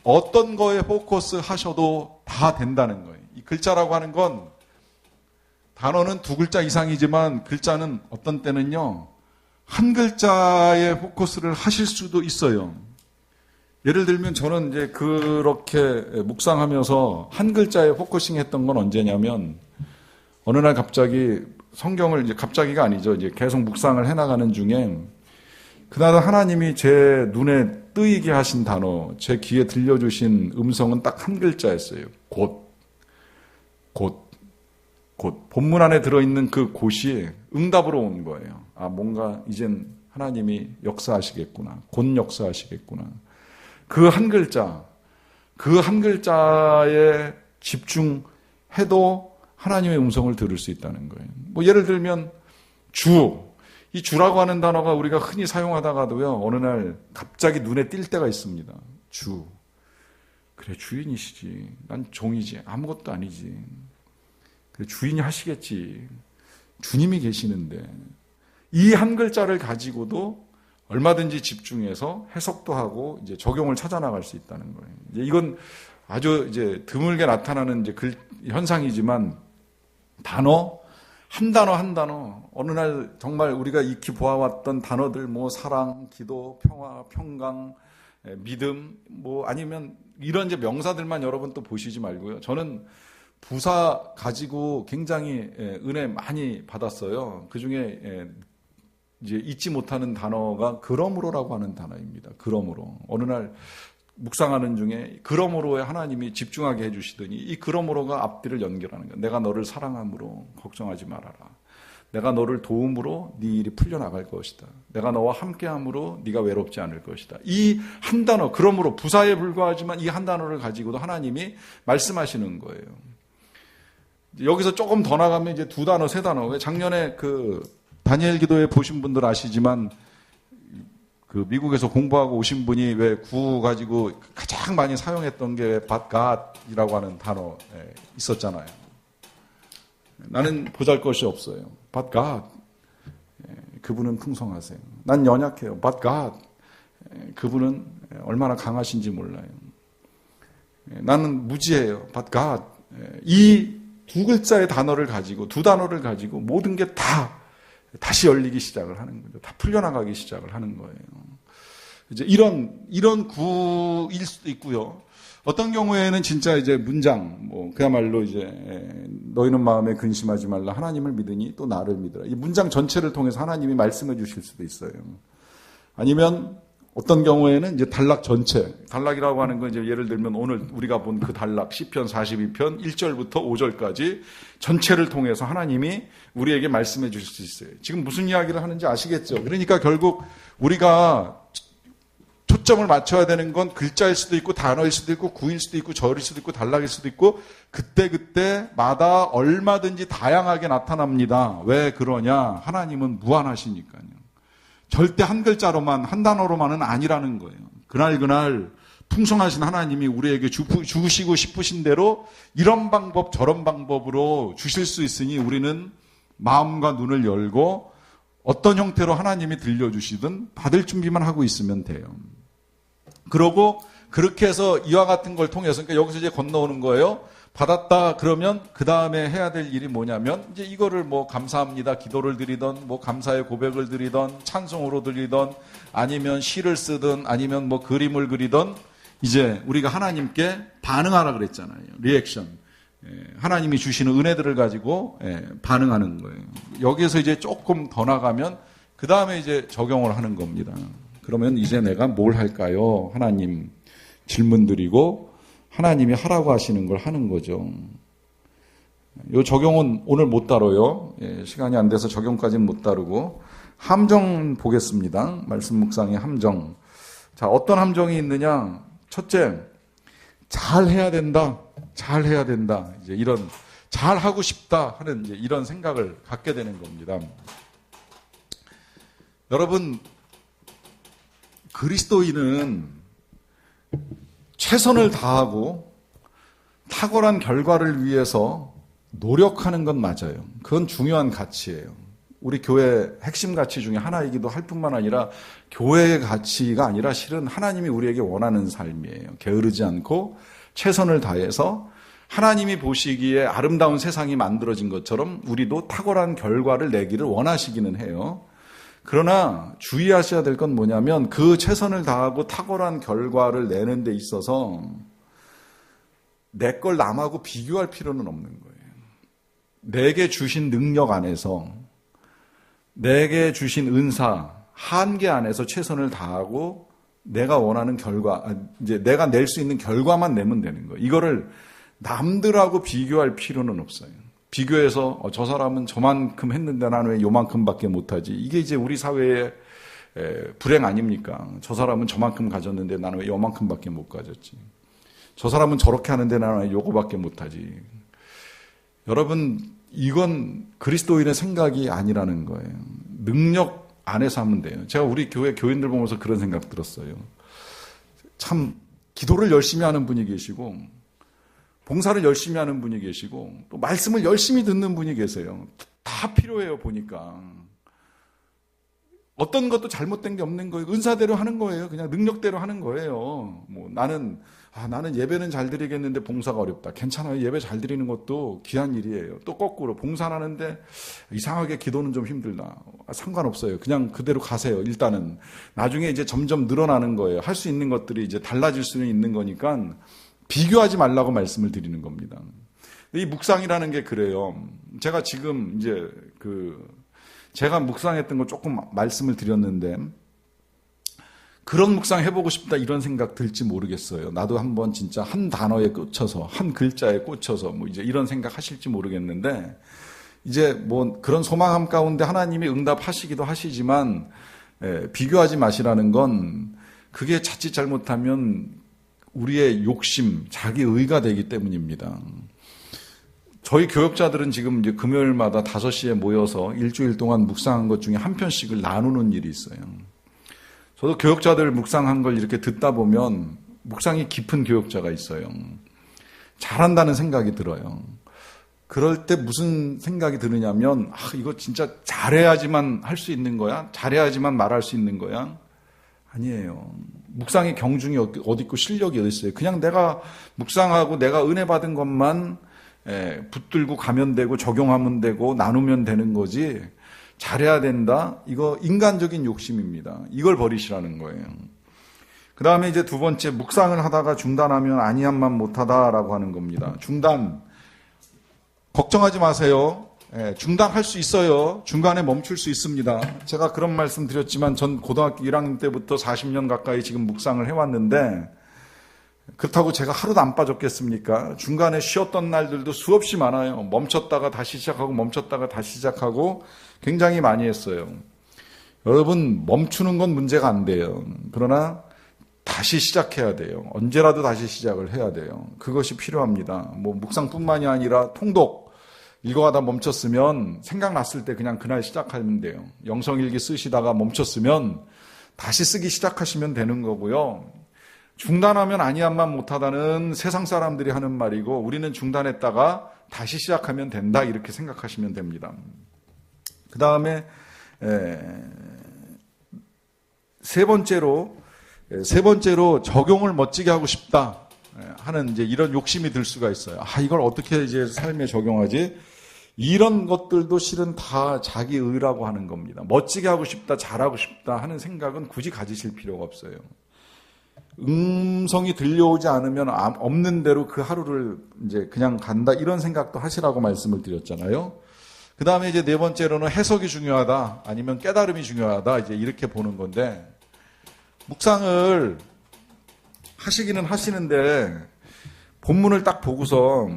어떤 거에 포커스 하셔도 다 된다는 거예요. 이 글자라고 하는 건 단어는 2글자 이상이지만 글자는 어떤 때는요. 한 글자에 포커스를 하실 수도 있어요. 예를 들면 저는 이제 그렇게 묵상하면서 한 글자에 포커싱 했던 건 언제냐면 어느 날 갑자기 성경을 이제 갑자기가 아니죠. 이제 계속 묵상을 해나가는 중에 그날 하나님이 제 눈에 뜨이게 하신 단어, 제 귀에 들려주신 음성은 딱 한 글자였어요. 곧. 본문 안에 들어있는 그 곧이 응답으로 온 거예요. 아, 뭔가 이젠 하나님이 역사하시겠구나. 곧 역사하시겠구나. 그 한 글자에 집중해도 하나님의 음성을 들을 수 있다는 거예요. 뭐 예를 들면 이 주라고 하는 단어가 우리가 흔히 사용하다가도요, 어느 날 갑자기 눈에 띌 때가 있습니다. 주. 그래, 주인이시지. 난 종이지. 아무것도 아니지. 그래, 주인이 하시겠지. 주님이 계시는데. 이 한 글자를 가지고도 얼마든지 집중해서 해석도 하고 이제 적용을 찾아 나갈 수 있다는 거예요. 이제 이건 아주 이제 드물게 나타나는 이제 현상이지만 한 단어 어느 날 정말 우리가 익히 보아왔던 단어들 뭐 사랑, 기도, 평화, 평강, 믿음 뭐 아니면 이런 이제 명사들만 여러분 또 보시지 말고요. 저는 부사 가지고 굉장히 은혜 많이 받았어요. 그중에 이제 잊지 못하는 단어가 그러므로라고 하는 단어입니다. 그러므로. 어느 날 묵상하는 중에 그러므로에 하나님이 집중하게 해주시더니 이 그러므로가 앞뒤를 연결하는 거예요. 내가 너를 사랑함으로 걱정하지 말아라. 내가 너를 도움으로 네 일이 풀려나갈 것이다. 내가 너와 함께함으로 네가 외롭지 않을 것이다. 이 한 단어, 그러므로 부사에 불과하지만 이 한 단어를 가지고도 하나님이 말씀하시는 거예요. 여기서 조금 더 나가면 이제 두 단어, 세 단어. 작년에 그 다니엘 기도회 보신 분들 아시지만 그 미국에서 공부하고 오신 분이 왜 구 가지고 가장 많이 사용했던 게 but God이라고 하는 단어 있었잖아요. 나는 보잘것이 없어요. but God. 그분은 풍성하세요. 난 연약해요. but God. 그분은 얼마나 강하신지 몰라요. 나는 무지해요. but God. 이 두 글자의 단어를 가지고 두 단어를 가지고 모든 게 다시 열리기 시작을 하는 거죠. 다 풀려나가기 시작을 하는 거예요. 이제 이런 구일 수도 있고요. 어떤 경우에는 진짜 이제 문장, 그야말로 이제, 너희는 마음에 근심하지 말라. 하나님을 믿으니 또 나를 믿으라. 이 문장 전체를 통해서 하나님이 말씀해 주실 수도 있어요. 아니면 어떤 경우에는 이제 단락 전체. 단락이라고 하는 건 이제 예를 들면 오늘 우리가 본 그 단락, 시편 42편 1절부터 5절까지 전체를 통해서 하나님이 우리에게 말씀해 주실 수 있어요. 지금 무슨 이야기를 하는지 아시겠죠? 그러니까 결국 우리가 초점을 맞춰야 되는 건 글자일 수도 있고 단어일 수도 있고 구일 수도 있고 절일 수도 있고 단락일 수도 있고 그때마다 얼마든지 다양하게 나타납니다. 왜 그러냐? 하나님은 무한하시니까요. 절대 한 글자로만 한 단어로만은 아니라는 거예요. 그날 풍성하신 하나님이 우리에게 주시고 싶으신 대로 이런 방법 저런 방법으로 주실 수 있으니 우리는 마음과 눈을 열고 어떤 형태로 하나님이 들려주시든 받을 준비만 하고 있으면 돼요. 그러고 그렇게 해서 이와 같은 걸 통해서 그러니까 여기서 이제 건너오는 거예요. 받았다 그러면 그 다음에 해야 될 일이 뭐냐면 이제 이거를 감사합니다 기도를 드리던 감사의 고백을 드리던 찬송으로 드리던 아니면 시를 쓰든 아니면 그림을 그리던 이제 우리가 하나님께 반응하라 그랬잖아요. 리액션. 하나님이 주시는 은혜들을 가지고 반응하는 거예요. 여기에서 이제 조금 더 나가면 그 다음에 이제 적용을 하는 겁니다. 그러면 이제 내가 뭘 할까요? 하나님 질문 드리고 하나님이 하라고 하시는 걸 하는 거죠. 이 적용은 오늘 못 다뤄요. 시간이 안 돼서 적용까지는 못 다루고 함정 보겠습니다. 말씀 묵상의 함정. 자, 어떤 함정이 있느냐? 첫째, 잘해야 된다. 잘해야 된다. 이제 이런 잘하고 싶다 하는 이제 이런 생각을 갖게 되는 겁니다. 여러분, 그리스도인은 최선을 다하고 탁월한 결과를 위해서 노력하는 건 맞아요. 그건 중요한 가치예요. 우리 교회의 핵심 가치 중에 하나이기도 할 뿐만 아니라 교회의 가치가 아니라 실은 하나님이 우리에게 원하는 삶이에요. 게으르지 않고 최선을 다해서 하나님이 보시기에 아름다운 세상이 만들어진 것처럼 우리도 탁월한 결과를 내기를 원하시기는 해요. 그러나 주의하셔야 될 건 뭐냐면 그 최선을 다하고 탁월한 결과를 내는 데 있어서 내 걸 남하고 비교할 필요는 없는 거예요. 내게 주신 능력 안에서, 내게 주신 은사, 한계 안에서 최선을 다하고 내가 원하는 결과, 이제 내가 낼 수 있는 결과만 내면 되는 거예요. 이거를 남들하고 비교할 필요는 없어요. 비교해서 저 사람은 저만큼 했는데 나는 왜 요만큼밖에 못하지. 이게 이제 우리 사회의 불행 아닙니까? 저 사람은 저만큼 가졌는데 나는 왜 요만큼밖에 못 가졌지. 저 사람은 저렇게 하는데 나는 왜 요거밖에 못하지. 여러분, 이건 그리스도인의 생각이 아니라는 거예요. 능력 안에서 하면 돼요. 제가 우리 교회 교인들 보면서 그런 생각 들었어요. 참 기도를 열심히 하는 분이 계시고 봉사를 열심히 하는 분이 계시고 또 말씀을 열심히 듣는 분이 계세요. 다 필요해요. 보니까 어떤 것도 잘못된 게 없는 거예요. 은사대로 하는 거예요. 그냥 능력대로 하는 거예요. 뭐 나는 예배는 잘 드리겠는데 봉사가 어렵다. 괜찮아요. 예배 잘 드리는 것도 귀한 일이에요. 또 거꾸로 봉사를 하는데 이상하게 기도는 좀 힘들다. 상관없어요. 그냥 그대로 가세요. 일단은 나중에 이제 점점 늘어나는 거예요. 할 수 있는 것들이 이제 달라질 수는 있는 거니까 비교하지 말라고 말씀을 드리는 겁니다. 이 묵상이라는 게 그래요. 제가 지금 이제 제가 묵상했던 거 조금 말씀을 드렸는데 그런 묵상 해보고 싶다 이런 생각 들지 모르겠어요. 나도 한번 진짜 한 단어에 꽂혀서 한 글자에 꽂혀서 뭐 이제 이런 생각 하실지 모르겠는데 이제 뭐 그런 소망함 가운데 하나님이 응답하시기도 하시지만 비교하지 마시라는 건 그게 자칫 잘못하면 우리의 욕심, 자기 의가 되기 때문입니다. 저희 교역자들은 지금 이제 금요일마다 5시에 모여서 일주일 동안 묵상한 것 중에 한 편씩을 나누는 일이 있어요. 저도 교역자들 묵상한 걸 이렇게 듣다 보면 묵상이 깊은 교역자가 있어요. 잘한다는 생각이 들어요. 그럴 때 무슨 생각이 드느냐면 이거 진짜 잘해야지만 할 수 있는 거야? 잘해야지만 말할 수 있는 거야? 아니에요. 묵상의 경중이 어디 있고 실력이 어디 있어요. 그냥 내가 묵상하고 내가 은혜 받은 것만 붙들고 가면 되고 적용하면 되고 나누면 되는 거지 잘해야 된다? 이거 인간적인 욕심입니다. 이걸 버리시라는 거예요. 그 다음에 이제 두 번째, 묵상을 하다가 중단하면 아니함만 못하다라고 하는 겁니다. 중단. 걱정하지 마세요. 중단할 수 있어요. 중간에 멈출 수 있습니다. 제가 그런 말씀 드렸지만 전 고등학교 1학년 때부터 40년 가까이 지금 묵상을 해왔는데 그렇다고 제가 하루도 안 빠졌겠습니까? 중간에 쉬었던 날들도 수없이 많아요. 멈췄다가 다시 시작하고 멈췄다가 다시 시작하고 굉장히 많이 했어요. 여러분, 멈추는 건 문제가 안 돼요. 그러나 다시 시작해야 돼요. 언제라도 다시 시작을 해야 돼요. 그것이 필요합니다. 뭐 묵상뿐만이 아니라 통독 읽어가다 멈췄으면 생각났을 때 그냥 그날 시작하면 돼요. 영성일기 쓰시다가 멈췄으면 다시 쓰기 시작하시면 되는 거고요. 중단하면 아니함만 못하다는 세상 사람들이 하는 말이고 우리는 중단했다가 다시 시작하면 된다 이렇게 생각하시면 됩니다. 그 다음에 세 번째로 적용을 멋지게 하고 싶다 하는 이제 이런 욕심이 들 수가 있어요. 이걸 어떻게 이제 삶에 적용하지? 이런 것들도 실은 다 자기 의라고 하는 겁니다. 멋지게 하고 싶다, 잘하고 싶다 하는 생각은 굳이 가지실 필요가 없어요. 음성이 들려오지 않으면 없는 대로 그 하루를 이제 그냥 간다 이런 생각도 하시라고 말씀을 드렸잖아요. 그 다음에 이제 네 번째로는 해석이 중요하다 아니면 깨달음이 중요하다 이제 이렇게 보는 건데 묵상을 하시기는 하시는데 본문을 딱 보고서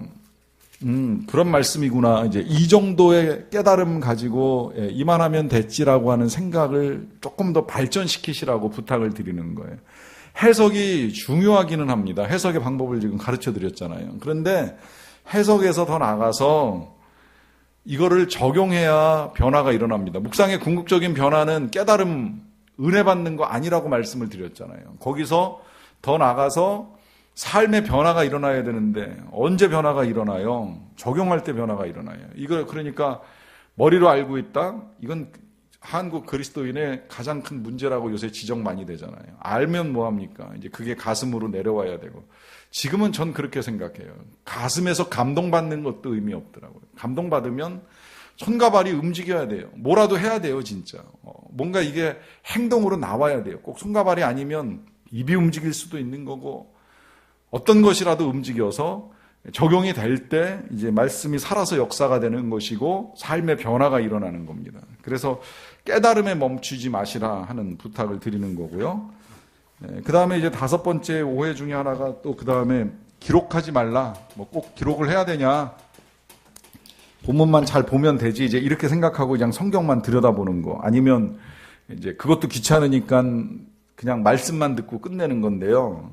그런 말씀이구나 이제 이 정도의 깨달음 가지고 이만하면 됐지라고 하는 생각을 조금 더 발전시키시라고 부탁을 드리는 거예요. 해석이 중요하기는 합니다. 해석의 방법을 지금 가르쳐 드렸잖아요. 그런데 해석에서 더 나아가서 이거를 적용해야 변화가 일어납니다. 묵상의 궁극적인 변화는 깨달음, 은혜 받는 거 아니라고 말씀을 드렸잖아요. 거기서 더 나아가서 삶의 변화가 일어나야 되는데 언제 변화가 일어나요? 적용할 때 변화가 일어나요. 이걸 그러니까 머리로 알고 있다? 이건 한국 그리스도인의 가장 큰 문제라고 요새 지적 많이 되잖아요. 알면 뭐합니까? 이제 그게 가슴으로 내려와야 되고. 지금은 전 그렇게 생각해요. 가슴에서 감동받는 것도 의미 없더라고요. 감동받으면 손과 발이 움직여야 돼요. 뭐라도 해야 돼요, 진짜. 뭔가 이게 행동으로 나와야 돼요. 꼭 손과 발이 아니면 입이 움직일 수도 있는 거고, 어떤 것이라도 움직여서 적용이 될 때 이제 말씀이 살아서 역사가 되는 것이고 삶의 변화가 일어나는 겁니다. 그래서 깨달음에 멈추지 마시라 하는 부탁을 드리는 거고요. 그 다음에 이제 5번째 오해 중에 하나가 또 그 다음에 기록하지 말라. 뭐 꼭 기록을 해야 되냐? 본문만 잘 보면 되지. 이제 이렇게 생각하고 그냥 성경만 들여다보는 거. 아니면 이제 그것도 귀찮으니까 그냥 말씀만 듣고 끝내는 건데요.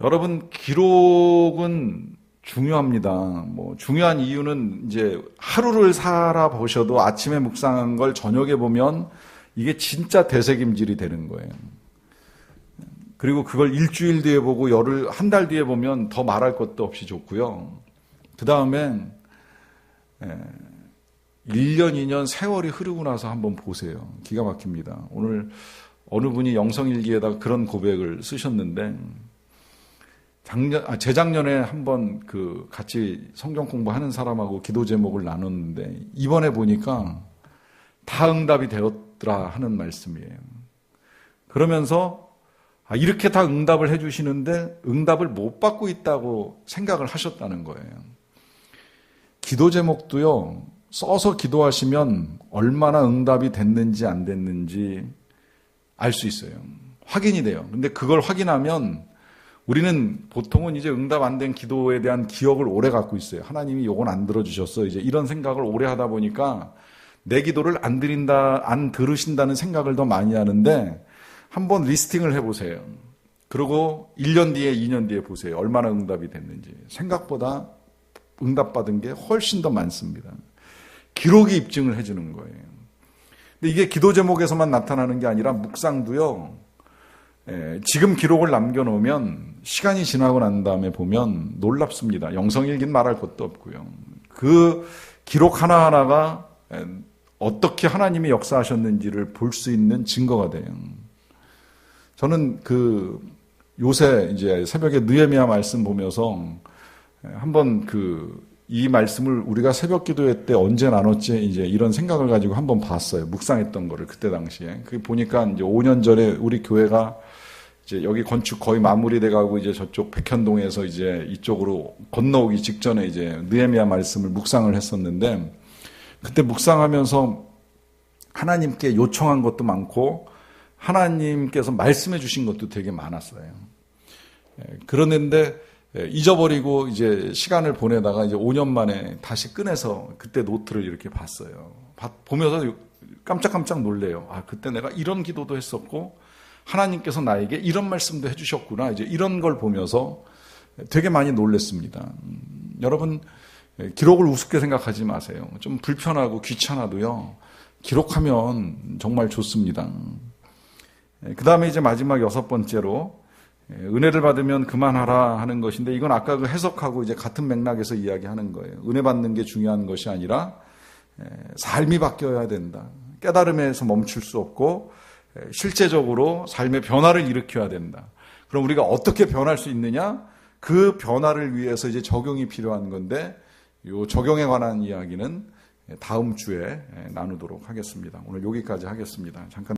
여러분, 기록은 중요합니다. 뭐 중요한 이유는 이제 하루를 살아보셔도 아침에 묵상한 걸 저녁에 보면 이게 진짜 되새김질이 되는 거예요. 그리고 그걸 일주일 뒤에 보고 열흘, 한 달 뒤에 보면 더 말할 것도 없이 좋고요. 그 다음에 1년, 2년 세월이 흐르고 나서 한번 보세요. 기가 막힙니다. 오늘 어느 분이 영성일기에다가 그런 고백을 쓰셨는데 재작년에 한번 같이 성경 공부하는 사람하고 기도 제목을 나눴는데 이번에 보니까 다 응답이 되었더라 하는 말씀이에요. 그러면서 이렇게 다 응답을 해주시는데 응답을 못 받고 있다고 생각을 하셨다는 거예요. 기도 제목도요, 써서 기도하시면 얼마나 응답이 됐는지 안 됐는지 알 수 있어요. 확인이 돼요. 근데 그걸 확인하면 우리는 보통은 이제 응답 안 된 기도에 대한 기억을 오래 갖고 있어요. 하나님이 요건 안 들어주셨어. 이제 이런 생각을 오래 하다 보니까 내 기도를 안 들으신다는 생각을 더 많이 하는데 한번 리스팅을 해보세요. 그리고 1년 뒤에, 2년 뒤에 보세요. 얼마나 응답이 됐는지. 생각보다 응답받은 게 훨씬 더 많습니다. 기록이 입증을 해주는 거예요. 근데 이게 기도 제목에서만 나타나는 게 아니라 묵상도요. 지금 기록을 남겨놓으면 시간이 지나고 난 다음에 보면 놀랍습니다. 영성일기는 말할 것도 없고요. 그 기록 하나하나가 어떻게 하나님이 역사하셨는지를 볼 수 있는 증거가 돼요. 저는 요새 이제 새벽에 느헤미야 말씀 보면서 한번 이 말씀을 우리가 새벽 기도회 때 언제 나눴지 이제 이런 생각을 가지고 한번 봤어요. 묵상했던 거를 그때 당시에. 보니까 이제 5년 전에 우리 교회가 이제 여기 건축 거의 마무리돼 가고 이제 저쪽 백현동에서 이제 이쪽으로 건너오기 직전에 이제 느헤미야 말씀을 묵상을 했었는데 그때 묵상하면서 하나님께 요청한 것도 많고 하나님께서 말씀해 주신 것도 되게 많았어요. 그러는데 잊어버리고 이제 시간을 보내다가 이제 5년 만에 다시 꺼내서 그때 노트를 이렇게 봤어요. 보면서 깜짝깜짝 놀래요. 그때 내가 이런 기도도 했었고 하나님께서 나에게 이런 말씀도 해주셨구나. 이제 이런 걸 보면서 되게 많이 놀랬습니다. 여러분, 기록을 우습게 생각하지 마세요. 좀 불편하고 귀찮아도요. 기록하면 정말 좋습니다. 그 다음에 이제 마지막 6번째로 은혜를 받으면 그만하라 하는 것인데 이건 아까 해석하고 이제 같은 맥락에서 이야기하는 거예요. 은혜 받는 게 중요한 것이 아니라 삶이 바뀌어야 된다. 깨달음에서 멈출 수 없고 실제적으로 삶의 변화를 일으켜야 된다. 그럼 우리가 어떻게 변할 수 있느냐? 그 변화를 위해서 이제 적용이 필요한 건데 이 적용에 관한 이야기는 다음 주에 나누도록 하겠습니다. 오늘 여기까지 하겠습니다. 잠깐.